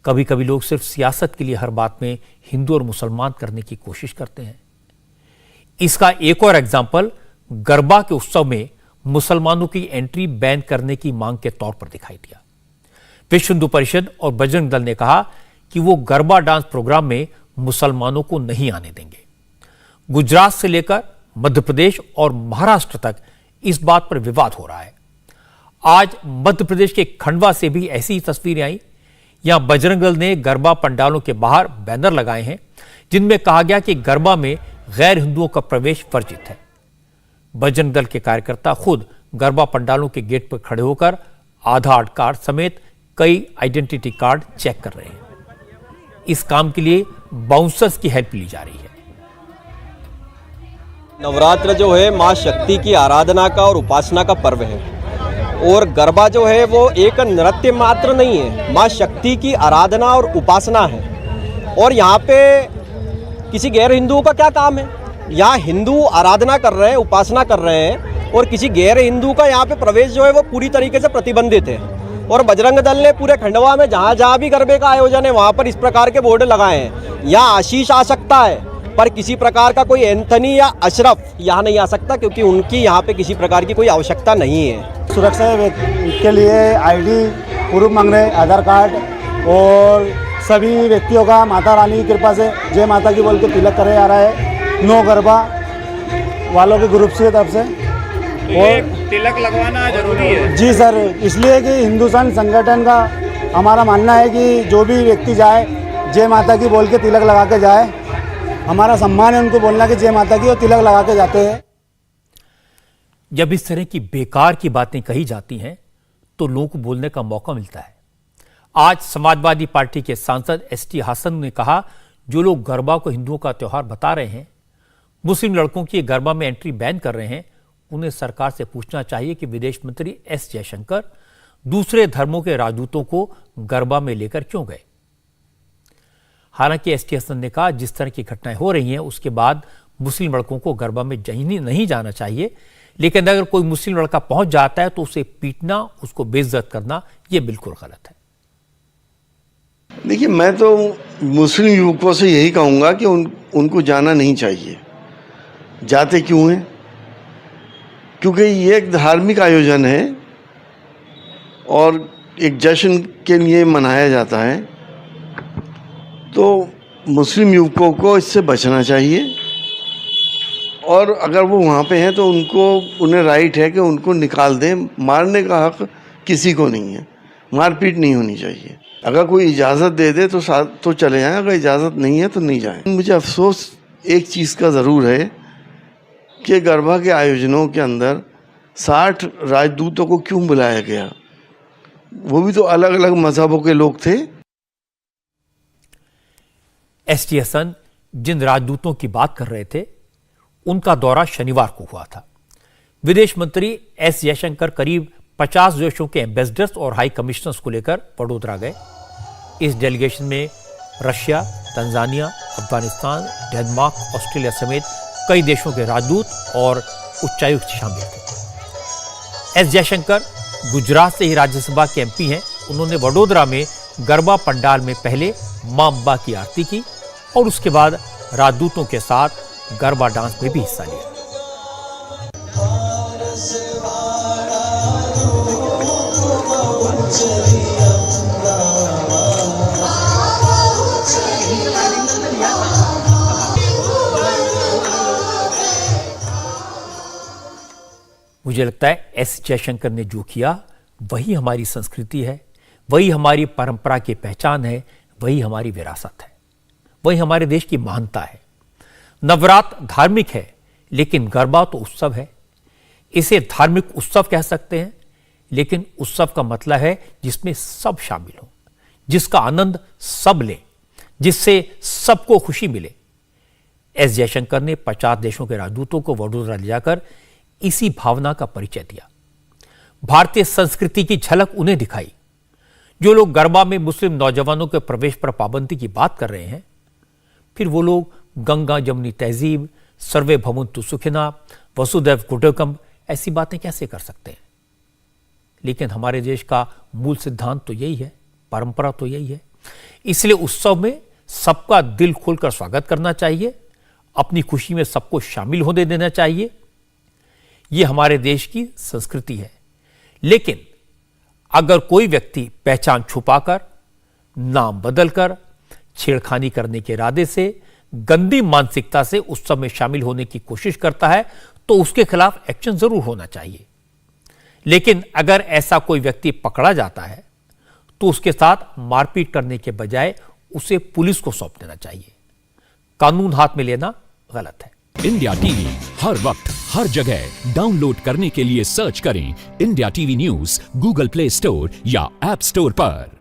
कभी कभी लोग सिर्फ सियासत के लिए हर बात में हिंदू और मुसलमान करने की कोशिश करते हैं। इसका एक और एग्जाम्पल गरबा के उत्सव में मुसलमानों की एंट्री बैन करने की मांग के तौर पर दिखाई दिया। विश्व हिंदू परिषद और बजरंग दल ने कहा कि वो गरबा डांस प्रोग्राम में मुसलमानों को नहीं आने देंगे। गुजरात से लेकर मध्य प्रदेश और महाराष्ट्र तक इस बात पर विवाद हो रहा है। आज मध्य प्रदेश के खंडवा से भी ऐसी ही तस्वीरें आई। यहां बजरंग दल ने गरबा पंडालों के बाहर बैनर लगाए हैं जिनमें कहा गया कि गरबा में गैर हिंदुओं का प्रवेश वर्जित है। बजरंग दल के कार्यकर्ता खुद गरबा पंडालों के गेट पर खड़े होकर आधार कार्ड समेत कई आइडेंटिटी कार्ड चेक कर रहे हैं। इस काम के लिए बाउंसर्स की हेल्प ली जा रही है। नवरात्र जो है माँ शक्ति की आराधना का और उपासना का पर्व है और गरबा जो है वो एक नृत्य मात्र नहीं है, माँ शक्ति की आराधना और उपासना है। और यहाँ पे किसी गैर हिंदुओं का क्या काम है? यहाँ हिंदू आराधना कर रहे हैं, उपासना कर रहे हैं और किसी गैर हिंदू का यहाँ पे प्रवेश जो है वो पूरी तरीके से प्रतिबंधित है। और बजरंग दल ने पूरे खंडवा में जहाँ जहाँ भी गरबे का आयोजन है वहाँ पर इस प्रकार के बोर्ड लगाए हैं। यहाँ आशीष आ सकता है पर किसी प्रकार का कोई एंथनी या अशरफ यहाँ नहीं आ सकता, क्योंकि उनकी यहाँ पे किसी प्रकार की कोई आवश्यकता नहीं है। सुरक्षा के लिए आईडी प्रूफ मांग रहे, आधार कार्ड, और सभी व्यक्तियों का माता रानी की कृपा से जय माता की बोल के तिलक करे जा रहा है। नो गरबा वालों के ग्रुप से तरफ से और तिलक लगवाना जरूरी है जी सर, इसलिए कि हिंदुस्तान संगठन का हमारा मानना है कि जो भी व्यक्ति जाए जय माता की बोल के तिलक लगा के जाए। हमारा सम्मान है उनको बोलना कि जय माता की और तिलक लगा के जाते हैं। जब इस तरह की बेकार की बातें कही जाती हैं तो लोगों को बोलने का मौका मिलता है। आज समाजवादी पार्टी के सांसद एसटी हसन ने कहा, जो लोग गरबा को हिंदुओं का त्योहार बता रहे हैं, मुस्लिम लड़कों की गरबा में एंट्री बैन कर रहे हैं, उन्हें सरकार से पूछना चाहिए कि विदेश मंत्री एस जयशंकर दूसरे धर्मों के राजदूतों को गरबा में लेकर क्यों गए। हालांकि एसटी हसन ने कहा, जिस तरह की घटनाएं हो रही हैं उसके बाद मुस्लिम लड़कों को गरबा में नहीं जाना चाहिए, लेकिन अगर कोई मुस्लिम लड़का पहुंच जाता है तो उसे पीटना, उसको बेइज्जत करना, यह बिल्कुल गलत है। देखिए, मैं तो मुस्लिम युवकों से यही कहूँगा कि उनको जाना नहीं चाहिए। जाते क्यों हैं? क्योंकि ये एक धार्मिक आयोजन है और एक जश्न के लिए मनाया जाता है, तो मुस्लिम युवकों को इससे बचना चाहिए। और अगर वो वहाँ पे हैं तो उन्हें राइट है कि उनको निकाल दें। मारने का हक किसी को नहीं है, मारपीट नहीं होनी चाहिए। अगर कोई इजाज़त दे दे तो चले जाएं, अगर इजाज़त नहीं है तो नहीं जाएं। मुझे अफसोस एक चीज़ का ज़रूर है कि गरबा के आयोजनों के अंदर 60 राजदूतों को क्यों बुलाया गया? वो भी तो अलग अलग मजहबों के लोग थे। एसटी हसन जिन राजदूतों की बात कर रहे थे उनका दौरा शनिवार को हुआ था। विदेश मंत्री एस जयशंकर करीब 50 देशों के एम्बेसडर्स और हाई कमिश्नर्स को लेकर वडोदरा गए। इस डेलीगेशन में Russia, Tanzania, Afghanistan, Denmark, Australia समेत कई देशों के राजदूत और उच्चायुक्त शामिल थे। एस जयशंकर गुजरात से ही राज्यसभा के एमपी हैं। उन्होंने वडोदरा में गरबा पंडाल में पहले मां अम्बा की आरती की और उसके बाद राजदूतों के साथ गरबा डांस में भी हिस्सा लिया। मुझे लगता है एस जयशंकर ने जो किया वही हमारी संस्कृति है, वही हमारी परंपरा की पहचान है, वही हमारी विरासत है, वही हमारे देश की महानता है। नवरात्र धार्मिक है लेकिन गरबा तो उत्सव है। इसे धार्मिक उत्सव कह सकते हैं, लेकिन उत्सव का मतलब है जिसमें सब शामिल हो, जिसका आनंद सब लें, जिससे सबको खुशी मिले। एस जयशंकर ने 50 देशों के राजदूतों को वडोदरा ले जाकर इसी भावना का परिचय दिया। भारतीय संस्कृति की झलक उन्हें दिखाई। जो लोग गरबा में मुस्लिम नौजवानों के प्रवेश पर पाबंदी की बात कर रहे हैं, फिर वो लोग गंगा जमुनी तहजीब, सर्वे भवन्तु सुखिना, वसुधैव कुटुम्बकम ऐसी बातें कैसे कर सकते हैं? लेकिन हमारे देश का मूल सिद्धांत तो यही है, परंपरा तो यही है। इसलिए उत्सव में सबका दिल खोलकर स्वागत करना चाहिए, अपनी खुशी में सबको शामिल होने देना चाहिए। यह हमारे देश की संस्कृति है। लेकिन अगर कोई व्यक्ति पहचान छुपाकर, नाम बदलकर, छेड़खानी करने के इरादे से, गंदी मानसिकता से उत्सव में शामिल होने की कोशिश करता है तो उसके खिलाफ एक्शन जरूर होना चाहिए। लेकिन अगर ऐसा कोई व्यक्ति पकड़ा जाता है तो उसके साथ मारपीट करने के बजाय उसे पुलिस को सौंप देना चाहिए। कानून हाथ में लेना गलत है। इंडिया टीवी हर वक्त हर जगह डाउनलोड करने के लिए सर्च करें India TV news Google play store या ऐप स्टोर पर।